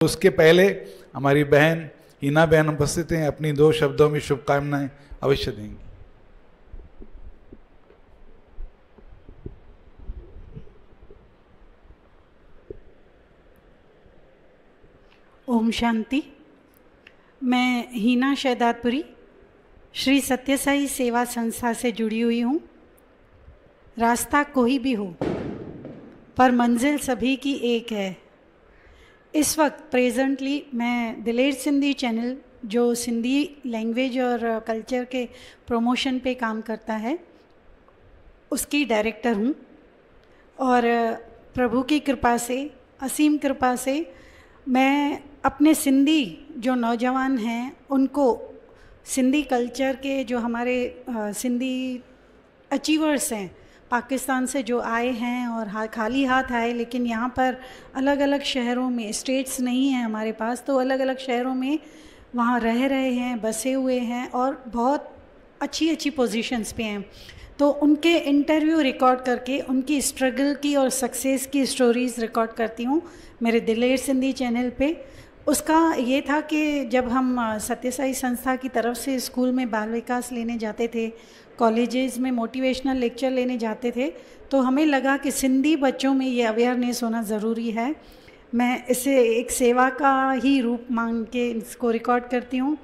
उसके पहले हमारी बहन हिना बहन उपस्थित हैं, अपनी 2 शब्दों में शुभकामनाएं अवश्य देंगी। ओम शांति। मैं हिना शहदादपुरी श्री सत्य साई सेवा संस्था से जुड़ी हुई हूँ। रास्ता कोई भी हो पर मंजिल सभी की एक है। इस वक्त प्रेजेंटली मैं दिलेर सिंधी चैनल, जो सिंधी लैंग्वेज और कल्चर के प्रमोशन पे काम करता है, उसकी डायरेक्टर हूँ। और प्रभु की कृपा से, असीम कृपा से, मैं अपने सिंधी जो नौजवान हैं उनको सिंधी कल्चर के, जो हमारे सिंधी अचीवर्स हैं, पाकिस्तान से जो आए हैं और खाली हाथ आए, लेकिन यहाँ पर अलग अलग शहरों में, स्टेट्स नहीं हैं हमारे पास, तो अलग अलग शहरों में वहाँ रह रहे हैं, बसे हुए हैं और बहुत अच्छी अच्छी पोजीशंस पे हैं। तो उनके इंटरव्यू रिकॉर्ड करके उनकी स्ट्रगल की और सक्सेस की स्टोरीज़ रिकॉर्ड करती हूँ मेरे दिलेर सिंधी चैनल पे। उसका ये था कि जब हम सत्य साई संस्था की तरफ से स्कूल में बाल विकास लेने जाते थे, कॉलेजेस में मोटिवेशनल लेक्चर लेने जाते थे, तो हमें लगा कि सिंधी बच्चों में ये अवेयरनेस होना ज़रूरी है। मैं इसे एक सेवा का ही रूप मान के इसको रिकॉर्ड करती हूँ।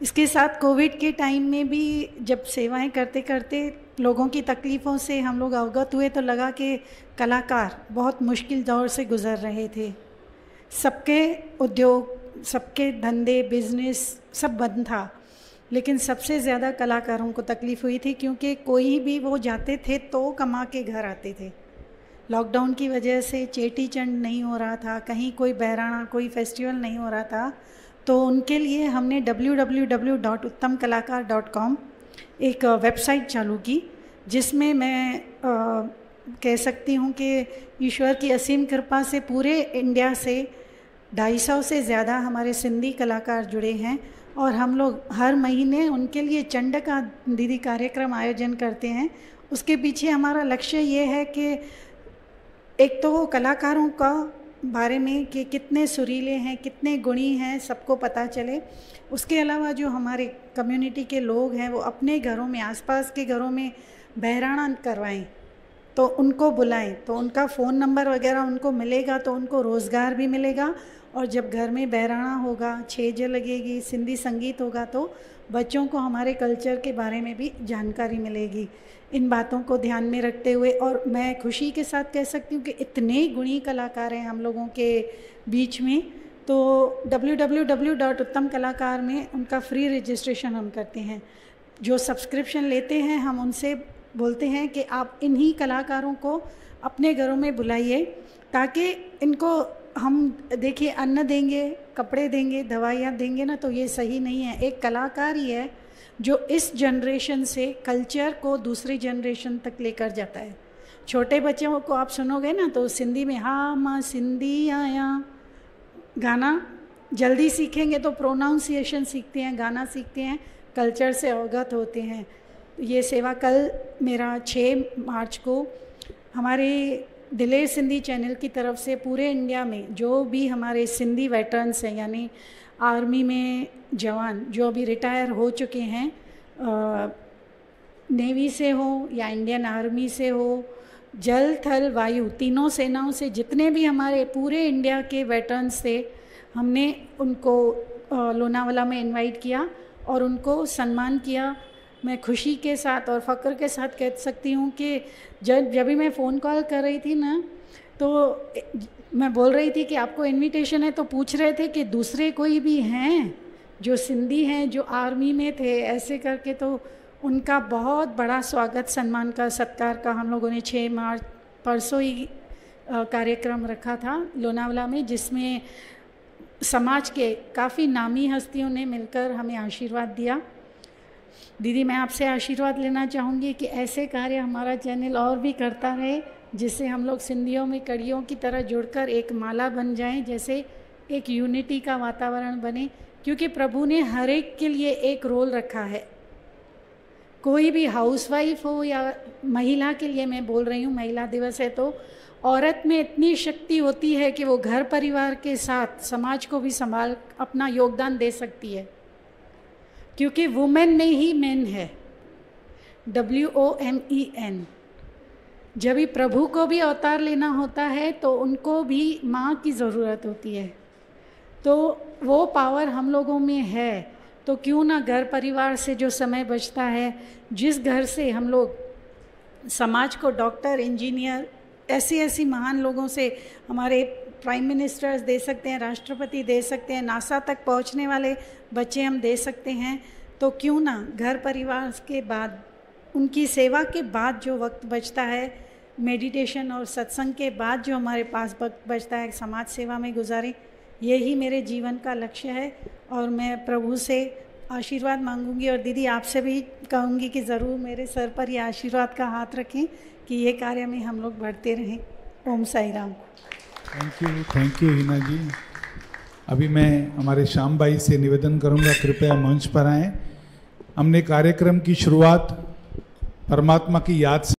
इसके साथ कोविड के टाइम में भी जब सेवाएं करते करते लोगों की तकलीफ़ों से हम लोग अवगत हुए, तो लगा कि कलाकार बहुत मुश्किल दौर से गुज़र रहे थे। सबके उद्योग, सबके धंधे, बिजनेस सब बंद था, लेकिन सबसे ज़्यादा कलाकारों को तकलीफ़ हुई थी, क्योंकि कोई भी वो जाते थे तो कमा के घर आते थे। लॉकडाउन की वजह से चेटी चंड नहीं हो रहा था, कहीं कोई बहराना, कोई फेस्टिवल नहीं हो रहा था, तो उनके लिए हमने www.uttamkalakar.com एक वेबसाइट चालू की, जिसमें मैं कह सकती हूँ कि ईश्वर की असीम कृपा से पूरे इंडिया से 250 से ज़्यादा हमारे सिंधी कलाकार जुड़े हैं। और हम लोग हर महीने उनके लिए चंड का दीदी कार्यक्रम आयोजन करते हैं। उसके पीछे हमारा लक्ष्य ये है कि एक तो कलाकारों का बारे में कि कितने सुरीले हैं, कितने गुणी हैं, सबको पता चले। उसके अलावा जो हमारे कम्युनिटी के लोग हैं वो अपने घरों में, आसपास के घरों में बहराना करवाएं, तो उनको बुलाएं, तो उनका फ़ोन नंबर वगैरह उनको मिलेगा, तो उनको रोज़गार भी मिलेगा। और जब घर में बहराना होगा, छेज लगेगी, सिंधी संगीत होगा, तो बच्चों को हमारे कल्चर के बारे में भी जानकारी मिलेगी। इन बातों को ध्यान में रखते हुए, और मैं खुशी के साथ कह सकती हूँ कि इतने गुणी कलाकार हैं हम लोगों के बीच में, तो www.uttamkalakar में उनका फ्री रजिस्ट्रेशन हम करते हैं। जो सब्सक्रिप्शन लेते हैं हम उनसे बोलते हैं कि आप इन्हीं कलाकारों को अपने घरों में बुलाइए, ताकि इनको हम देखिए अन्न देंगे, कपड़े देंगे, दवाइयाँ देंगे ना, तो ये सही नहीं है। एक कलाकार ही है जो इस जनरेशन से कल्चर को दूसरी जनरेशन तक लेकर जाता है। छोटे बच्चों को आप सुनोगे ना, तो सिंधी में हाँ माँ सिंधी आया गाना जल्दी सीखेंगे, तो प्रोनाउंसिएशन सीखते हैं, गाना सीखते हैं, कल्चर से अवगत होते हैं। ये सेवा कल मेरा 6 मार्च को हमारे दिलेर सिंधी चैनल की तरफ से पूरे इंडिया में जो भी हमारे सिंधी वेटरन्स हैं, यानी आर्मी में जवान जो अभी रिटायर हो चुके हैं, नेवी से हो या इंडियन आर्मी से हो, जल थल वायु तीनों सेनाओं से जितने भी हमारे पूरे इंडिया के वेटरन्स थे, हमने उनको लोनावाला में इनवाइट किया और उनको सम्मान किया। मैं खुशी के साथ और फ़ख्र के साथ कह सकती हूँ कि जब भी मैं फ़ोन कॉल कर रही थी ना, तो मैं बोल रही थी कि आपको इनविटेशन है, तो पूछ रहे थे कि दूसरे कोई भी हैं जो सिंधी हैं, जो आर्मी में थे, ऐसे करके। तो उनका बहुत बड़ा स्वागत, सम्मान का, सत्कार का हम लोगों ने 6 मार्च परसों ही कार्यक्रम रखा था लोनावाला में, जिसमें समाज के काफ़ी नामी हस्तियों ने मिलकर हमें आशीर्वाद दिया। दीदी, मैं आपसे आशीर्वाद लेना चाहूँगी कि ऐसे कार्य हमारा चैनल और भी करता रहे, जिससे हम लोग सिंधियों में कड़ियों की तरह जुड़कर एक माला बन जाएं, जैसे एक यूनिटी का वातावरण बने। क्योंकि प्रभु ने हर एक के लिए एक रोल रखा है। कोई भी हाउसवाइफ हो या महिला के लिए मैं बोल रही हूँ, महिला दिवस है तो औरत में इतनी शक्ति होती है कि वो घर परिवार के साथ समाज को भी संभाल अपना योगदान दे सकती है, क्योंकि वुमेन में ही मैन है, WOMEN। जब भी प्रभु को भी अवतार लेना होता है तो उनको भी माँ की ज़रूरत होती है, तो वो पावर हम लोगों में है। तो क्यों ना घर परिवार से जो समय बचता है, जिस घर से हम लोग समाज को डॉक्टर, इंजीनियर, ऐसी महान लोगों से, हमारे प्राइम मिनिस्टर्स दे सकते हैं, राष्ट्रपति दे सकते हैं, नासा तक पहुंचने वाले बच्चे हम दे सकते हैं, तो क्यों ना घर परिवार के बाद, उनकी सेवा के बाद जो वक्त बचता है, मेडिटेशन और सत्संग के बाद जो हमारे पास वक्त बचता है, समाज सेवा में गुजारें। यही मेरे जीवन का लक्ष्य है और मैं प्रभु से आशीर्वाद मांगूंगी। और दीदी आपसे भी कहूँगी कि ज़रूर मेरे सर पर ये आशीर्वाद का हाथ रखें कि ये कार्य में हम लोग बढ़ते रहें। ओम साई राम। थैंक यू हिना जी। अभी मैं हमारे श्याम भाई से निवेदन करूंगा, कृपया मंच पर आएँ। हमने कार्यक्रम की शुरुआत परमात्मा की याद से